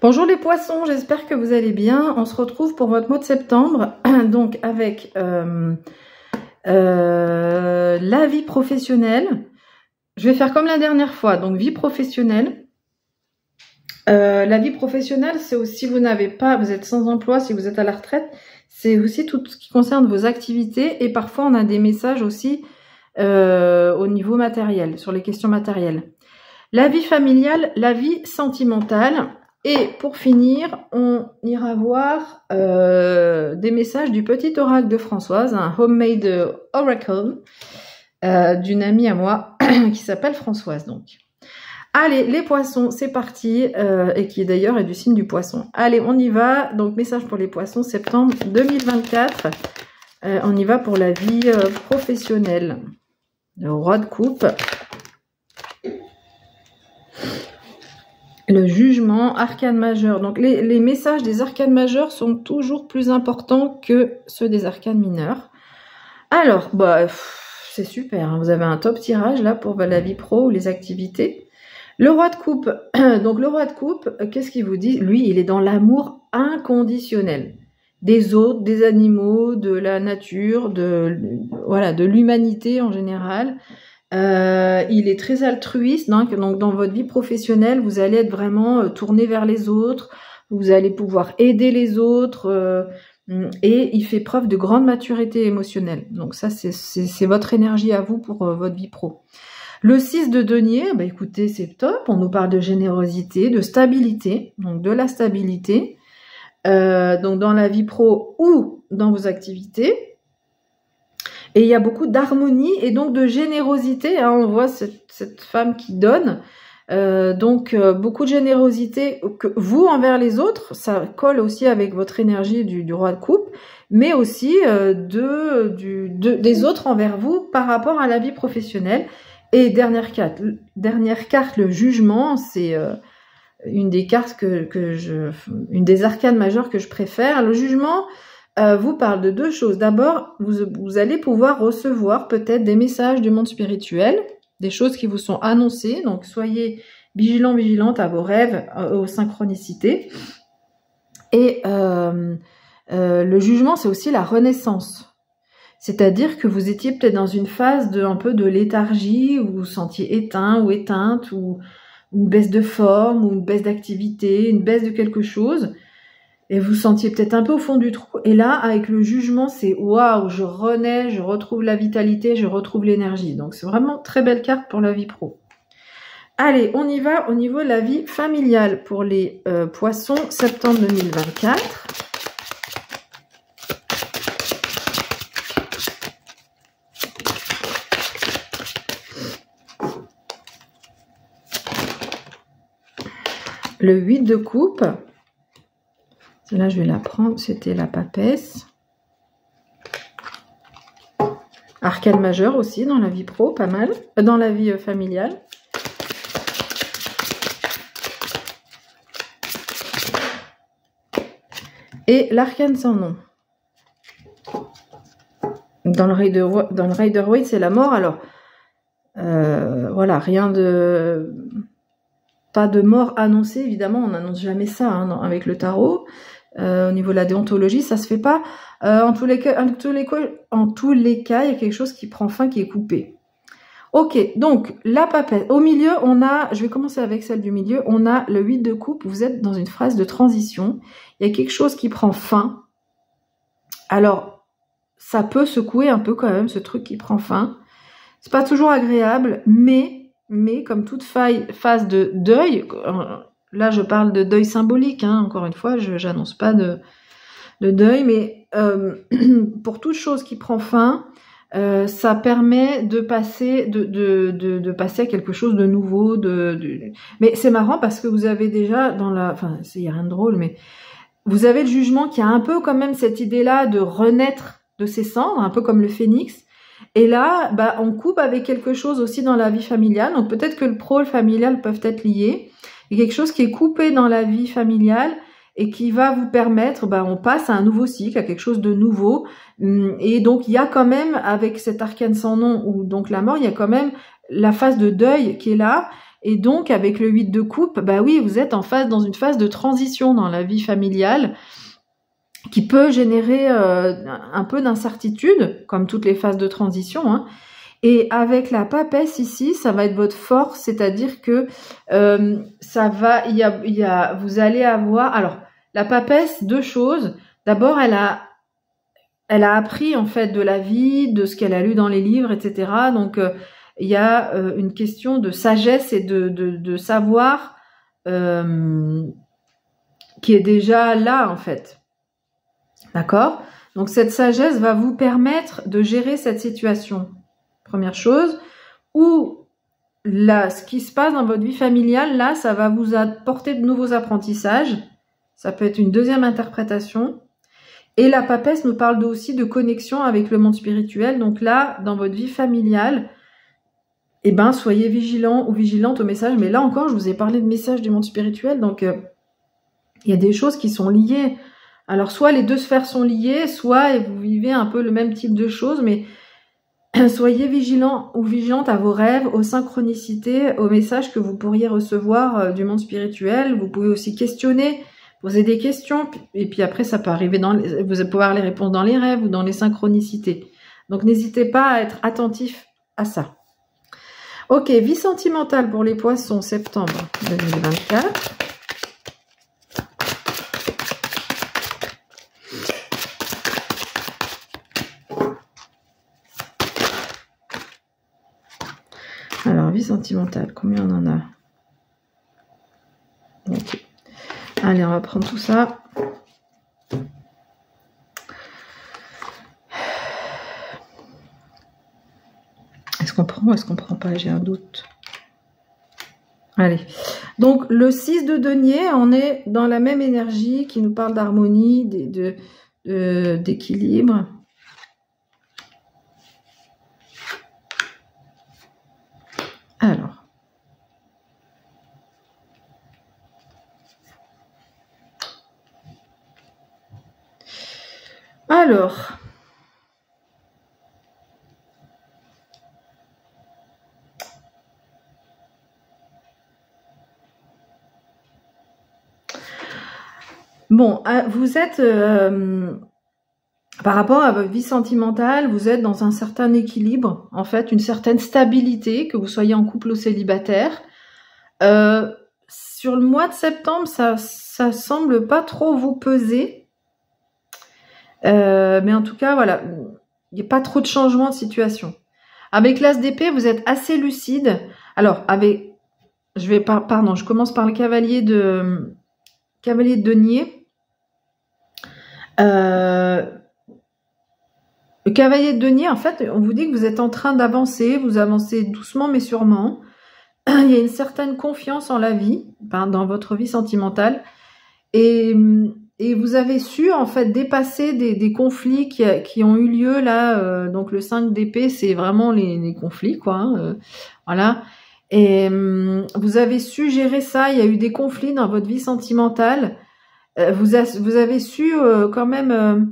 Bonjour les poissons, j'espère que vous allez bien. On se retrouve pour votre mois de septembre, donc avec la vie professionnelle. Je vais faire comme la dernière fois, donc vie professionnelle. La vie professionnelle, c'est aussi si vous n'avez pas, vous êtes sans emploi, si vous êtes à la retraite, c'est aussi tout ce qui concerne vos activités et parfois on a des messages aussi au niveau matériel, sur les questions matérielles. La vie familiale, la vie sentimentale. Et pour finir, on ira voir des messages du petit oracle de Françoise, un homemade oracle d'une amie à moi qui s'appelle Françoise. Donc, allez, les poissons, c'est parti, et qui d'ailleurs est du signe du poisson. Allez, on y va. Donc, message pour les poissons, septembre 2024. On y va pour la vie professionnelle. Le roi de coupe. Le jugement, arcane majeur. Donc, les messages des arcanes majeurs sont toujours plus importants que ceux des arcanes mineurs. Alors, bah, c'est super. Hein. Vous avez un top tirage là pour la vie pro ou les activités. Le roi de coupe. Donc, le roi de coupe, qu'est-ce qu'il vous dit? Lui, il est dans l'amour inconditionnel. Des autres, des animaux, de la nature, voilà, de l'humanité en général. Il est très altruiste, donc dans votre vie professionnelle, vous allez être vraiment tourné vers les autres, vous allez pouvoir aider les autres, et il fait preuve de grande maturité émotionnelle. Donc ça, c'est votre énergie à vous pour votre vie pro. Le 6 de denier, bah écoutez, c'est top, on nous parle de générosité, de stabilité, donc de la stabilité, donc dans la vie pro ou dans vos activités. Et il y a beaucoup d'harmonie et donc de générosité. Hein, on voit cette femme qui donne. Donc, beaucoup de générosité que vous envers les autres. Ça colle aussi avec votre énergie du roi de coupe. Mais aussi des autres envers vous par rapport à la vie professionnelle. Et dernière carte, le jugement. C'est une des cartes une des arcanes majeures que je préfère. Le jugement... vous parle de deux choses. D'abord, vous allez pouvoir recevoir peut-être des messages du monde spirituel, des choses qui vous sont annoncées. Donc, soyez vigilants, vigilantes à vos rêves, aux synchronicités. Et le jugement, c'est aussi la renaissance. C'est-à-dire que vous étiez peut-être dans une phase un peu de léthargie, où vous vous sentiez éteint ou éteinte, ou une baisse de forme, ou une baisse d'activité, une baisse de quelque chose. Et vous sentiez peut-être un peu au fond du trou. Et là, avec le jugement, c'est waouh, je renais, je retrouve la vitalité, je retrouve l'énergie. Donc, c'est vraiment très belle carte pour la vie pro. Allez, on y va au niveau de la vie familiale pour les poissons, septembre 2024. Le 8 de coupe. Là, je vais la prendre. C'était la papesse. Arcane majeur aussi dans la vie pro, pas mal. Dans la vie familiale. Et l'arcane sans nom. Dans le Rider-Waite, c'est la mort. Alors, voilà, rien de... Pas de mort annoncée, évidemment. On n'annonce jamais ça hein, avec le tarot. Au niveau de la déontologie, ça se fait pas. En tous les cas, il y a quelque chose qui prend fin, qui est coupé. Ok, donc la papesse. Au milieu, on a, je vais commencer avec celle du milieu, on a le 8 de coupe. Vous êtes dans une phase de transition. Il y a quelque chose qui prend fin. Alors, ça peut secouer un peu quand même, ce truc qui prend fin. C'est pas toujours agréable, mais comme toute phase de deuil... Là, je parle de deuil symbolique, hein. Encore une fois, je n'annonce pas de deuil, mais pour toute chose qui prend fin, ça permet de passer, de passer à quelque chose de nouveau. Mais c'est marrant parce que vous avez déjà enfin, il n'y a rien de drôle, mais vous avez le jugement qui a un peu quand même cette idée-là de renaître de ses cendres, un peu comme le phénix. Et là, bah, on coupe avec quelque chose aussi dans la vie familiale. Donc peut-être que le pro et le familial peuvent être liés. Il y a quelque chose qui est coupé dans la vie familiale et qui va vous permettre, on passe à un nouveau cycle, à quelque chose de nouveau. Et donc, il y a quand même, avec cet arcane sans nom, ou donc la mort, il y a quand même la phase de deuil qui est là. Et donc, avec le 8 de coupe, bah oui, vous êtes dans une phase de transition dans la vie familiale qui peut générer un peu d'incertitude, comme toutes les phases de transition, hein. Et avec la papesse ici, ça va être votre force, c'est-à-dire que vous allez avoir... Alors, la papesse, deux choses. D'abord, elle a appris en fait de la vie, de ce qu'elle a lu dans les livres, etc. Donc, il y a une question de sagesse et de savoir qui est déjà là, en fait. D'accord? Donc, cette sagesse va vous permettre de gérer cette situation. Première chose. Ou là, ce qui se passe dans votre vie familiale, là, ça va vous apporter de nouveaux apprentissages. Ça peut être une deuxième interprétation. Et la papesse nous parle aussi de connexion avec le monde spirituel. Donc là, dans votre vie familiale, eh ben, soyez vigilants ou vigilantes au message. Mais là encore, je vous ai parlé de messages du monde spirituel. Donc, il y a des choses qui sont liées. Alors, soit les deux sphères sont liées, soit vous vivez un peu le même type de choses, mais soyez vigilants ou vigilantes à vos rêves, aux synchronicités, aux messages que vous pourriez recevoir du monde spirituel. Vous pouvez aussi questionner, poser des questions, et puis après, ça peut arriver vous allez pouvoir les réponses dans les rêves ou dans les synchronicités. Donc, n'hésitez pas à être attentif à ça. Ok, vie sentimentale pour les poissons, septembre 2024. Alors, vie sentimentale, combien on en a? Ok. Allez, on va prendre tout ça. Est-ce qu'on prend ou est-ce qu'on prend pas? J'ai un doute. Allez. Donc, le 6 de denier, on est dans la même énergie qui nous parle d'harmonie, d'équilibre. Alors, bon, vous êtes, par rapport à votre vie sentimentale, vous êtes dans un certain équilibre, en fait, une certaine stabilité, que vous soyez en couple ou célibataire. Sur le mois de septembre, ça semble pas trop vous peser. Mais en tout cas, voilà, il n'y a pas trop de changement de situation. Avec l'As d'épée, vous êtes assez lucide. Alors, je commence par le cavalier de denier. Le cavalier de denier, en fait, on vous dit que vous êtes en train d'avancer, vous avancez doucement mais sûrement. Il y a une certaine confiance en la vie, dans votre vie sentimentale. Et vous avez su, en fait, dépasser des conflits qui ont eu lieu, là. Donc, le 5 d'épée, c'est vraiment les conflits, quoi. Hein, voilà. Et vous avez su gérer ça. Il y a eu des conflits dans votre vie sentimentale. Vous avez su quand même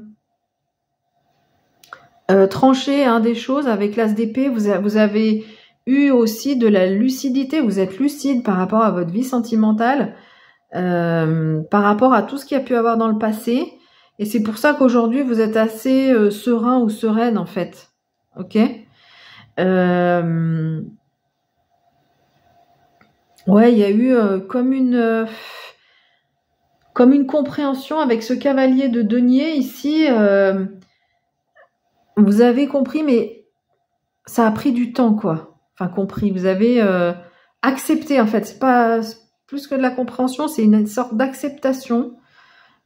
trancher des choses avec l'As d'épée. Vous avez eu aussi de la lucidité. Vous êtes lucide par rapport à votre vie sentimentale. Par rapport à tout ce qu'il y a pu avoir dans le passé. Et c'est pour ça qu'aujourd'hui, vous êtes assez serein ou sereine, en fait. Ok. Ouais, il y a eu comme une compréhension avec ce cavalier de denier ici. Vous avez compris, mais ça a pris du temps, quoi. Enfin, compris. Vous avez accepté, en fait. C'est pas plus que de la compréhension, c'est une sorte d'acceptation.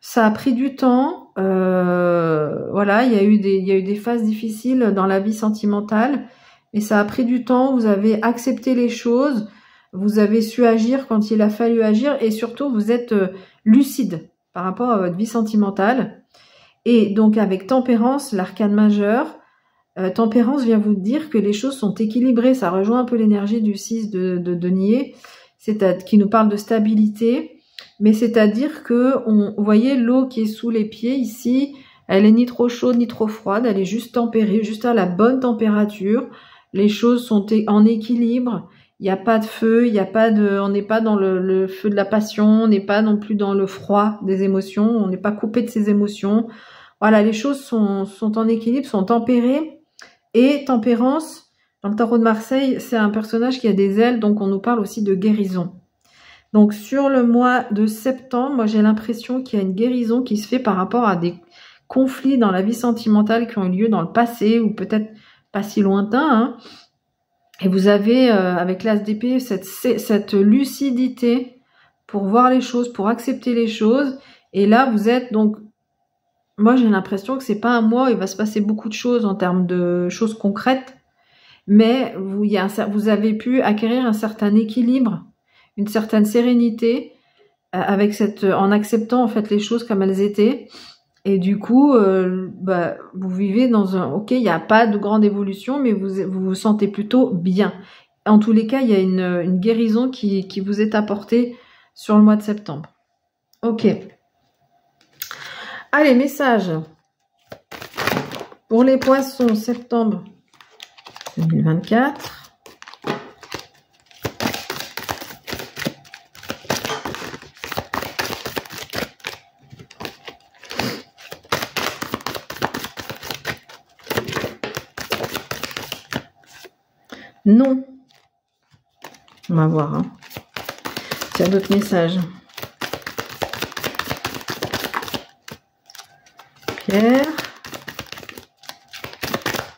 Ça a pris du temps. Voilà, il y a eu des phases difficiles dans la vie sentimentale, mais ça a pris du temps. Vous avez accepté les choses. Vous avez su agir quand il a fallu agir, et surtout, vous êtes lucide par rapport à votre vie sentimentale. Et donc, avec Tempérance, l'arcane majeur, Tempérance vient vous dire que les choses sont équilibrées. Ça rejoint un peu l'énergie du 6 de denier, qui nous parle de stabilité, mais c'est-à-dire que, vous voyez l'eau qui est sous les pieds ici, elle est ni trop chaude ni trop froide, elle est juste tempérée, juste à la bonne température. Les choses sont en équilibre il n'y a pas de feu, il y a pas de, on n'est pas dans le feu de la passion, on n'est pas non plus dans le froid des émotions, on n'est pas coupé de ses émotions. Voilà, les choses sont en équilibre, sont tempérées. Et tempérance, dans le tarot de Marseille, c'est un personnage qui a des ailes, donc on nous parle aussi de guérison. Donc sur le mois de septembre, moi j'ai l'impression qu'il y a une guérison qui se fait par rapport à des conflits dans la vie sentimentale qui ont eu lieu dans le passé, ou peut-être pas si lointain, hein. Et vous avez, avec l'As d'épée, cette lucidité pour voir les choses, pour accepter les choses. Et là, vous êtes donc... Moi, j'ai l'impression que c'est pas un mois où il va se passer beaucoup de choses en termes de choses concrètes. Mais vous avez pu acquérir un certain équilibre, une certaine sérénité, avec en acceptant en fait les choses comme elles étaient. Et du coup, vous vivez dans un... Ok, il n'y a pas de grande évolution, mais vous vous sentez plutôt bien. En tous les cas, il y a une guérison qui vous est apportée sur le mois de septembre. Ok. Allez, message. Pour les poissons, septembre 2024. Non. On va voir. Hein. Il y a d'autres messages. Pierre.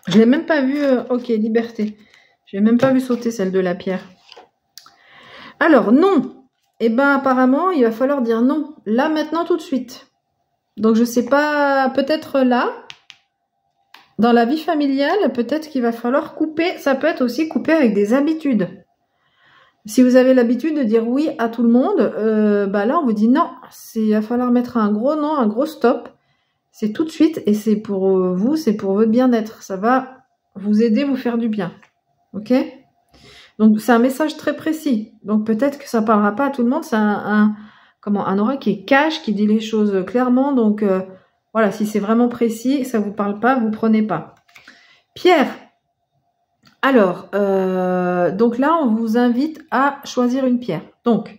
Je l'ai même pas vu. Ok, liberté. Je l'ai même pas vu sauter celle de la pierre. Alors, non. Eh ben, apparemment, il va falloir dire non. Là, maintenant, tout de suite. Donc, je sais pas. Peut-être là. Dans la vie familiale, peut-être qu'il va falloir couper. Ça peut être aussi couper avec des habitudes. Si vous avez l'habitude de dire oui à tout le monde, là, on vous dit non. Il va falloir mettre un gros non, un gros stop. C'est tout de suite et c'est pour vous, c'est pour votre bien-être. Ça va vous aider, vous faire du bien. Ok? Donc, c'est un message très précis. Donc, peut-être que ça ne parlera pas à tout le monde. C'est un aura qui est cash, qui dit les choses clairement. Donc, voilà, si c'est vraiment précis, ça vous parle pas, vous prenez pas. Pierre. Alors, donc là, on vous invite à choisir une pierre. Donc,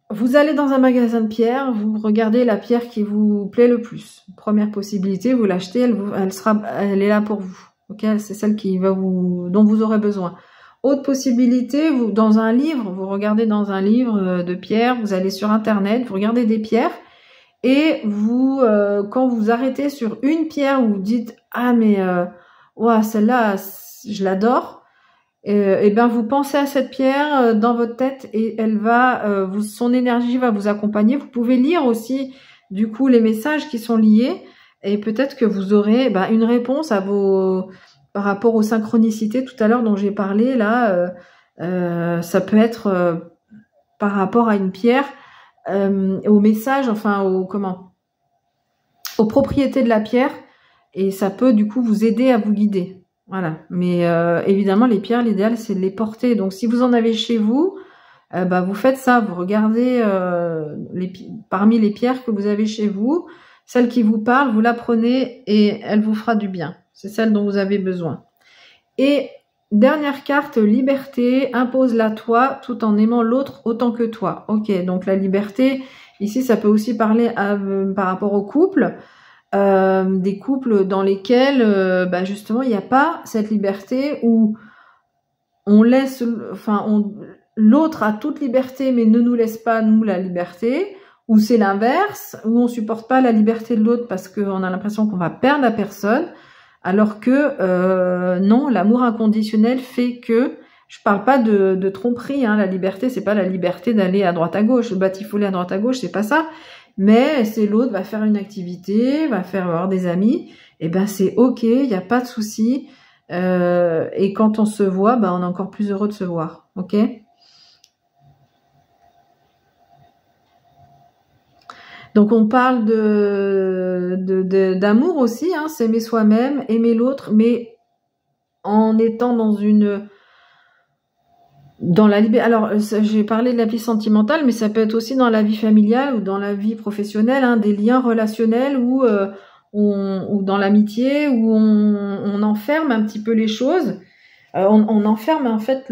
vous allez dans un magasin de pierres, vous regardez la pierre qui vous plaît le plus. Première possibilité, vous l'achetez, elle est là pour vous. Okay, c'est celle dont vous aurez besoin. Autre possibilité, dans un livre, vous regardez dans un livre de pierres, vous allez sur Internet, vous regardez des pierres. Et vous, quand vous arrêtez sur une pierre, vous dites « Ah, mais celle-là, je l'adore », et bien vous pensez à cette pierre dans votre tête et elle va, son énergie va vous accompagner. Vous pouvez lire aussi, du coup, les messages qui sont liés et peut-être que vous aurez une réponse à par rapport aux synchronicités tout à l'heure dont j'ai parlé. Là, ça peut être par rapport à une pierre. Au message, enfin aux propriétés de la pierre, et ça peut du coup vous aider à vous guider. Voilà. Mais évidemment, les pierres, l'idéal c'est de les porter. Donc si vous en avez chez vous, vous faites ça, vous regardez parmi les pierres que vous avez chez vous, celle qui vous parle, vous la prenez et elle vous fera du bien. C'est celle dont vous avez besoin. Et dernière carte, liberté, impose-la toi tout en aimant l'autre autant que toi. Ok, donc la liberté, ici ça peut aussi parler par rapport aux couples, des couples dans lesquels justement il n'y a pas cette liberté où on laisse, l'autre a toute liberté mais ne nous laisse pas nous la liberté, ou c'est l'inverse, où on supporte pas la liberté de l'autre parce qu'on a l'impression qu'on va perdre la personne. Alors que non, l'amour inconditionnel fait que, je parle pas de tromperie, hein, la liberté, c'est pas la liberté d'aller à droite à gauche, batifoler à droite à gauche, c'est pas ça, mais c'est l'autre va faire une activité, va avoir des amis, et c'est ok, il n'y a pas de souci, et quand on se voit, on est encore plus heureux de se voir, ok? Donc on parle d'amour aussi, hein, s'aimer soi-même, aimer l'autre, mais en étant dans la liberté. Alors j'ai parlé de la vie sentimentale, mais ça peut être aussi dans la vie familiale ou dans la vie professionnelle, hein, des liens relationnels ou dans l'amitié où on enferme un petit peu les choses. on enferme en fait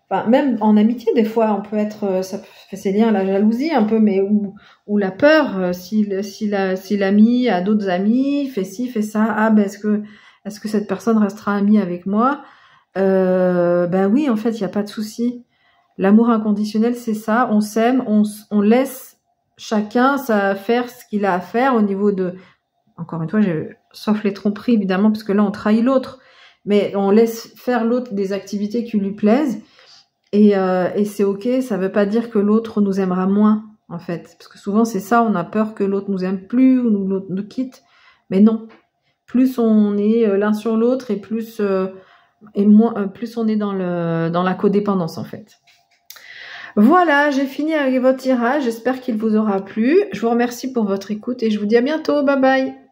enfin, même en amitié, des fois, on peut être, c'est lié à la jalousie un peu, mais ou la peur, si l'ami a d'autres amis, fait ci, fait ça, ah ben est-ce que cette personne restera amie avec moi? Ben oui, en fait, il n'y a pas de souci. L'amour inconditionnel, c'est ça, on s'aime, on laisse chacun faire ce qu'il a à faire au niveau de, encore une fois, sauf les tromperies évidemment, parce que là on trahit l'autre, mais on laisse faire l'autre des activités qui lui plaisent, et c'est ok, ça veut pas dire que l'autre nous aimera moins, en fait, parce que souvent c'est ça, on a peur que l'autre nous aime plus, ou l'autre nous quitte, mais non, plus on est l'un sur l'autre, et plus on est dans la codépendance, en fait. Voilà, j'ai fini avec votre tirage. J'espère qu'il vous aura plu. Je vous remercie pour votre écoute et je vous dis à bientôt. Bye bye.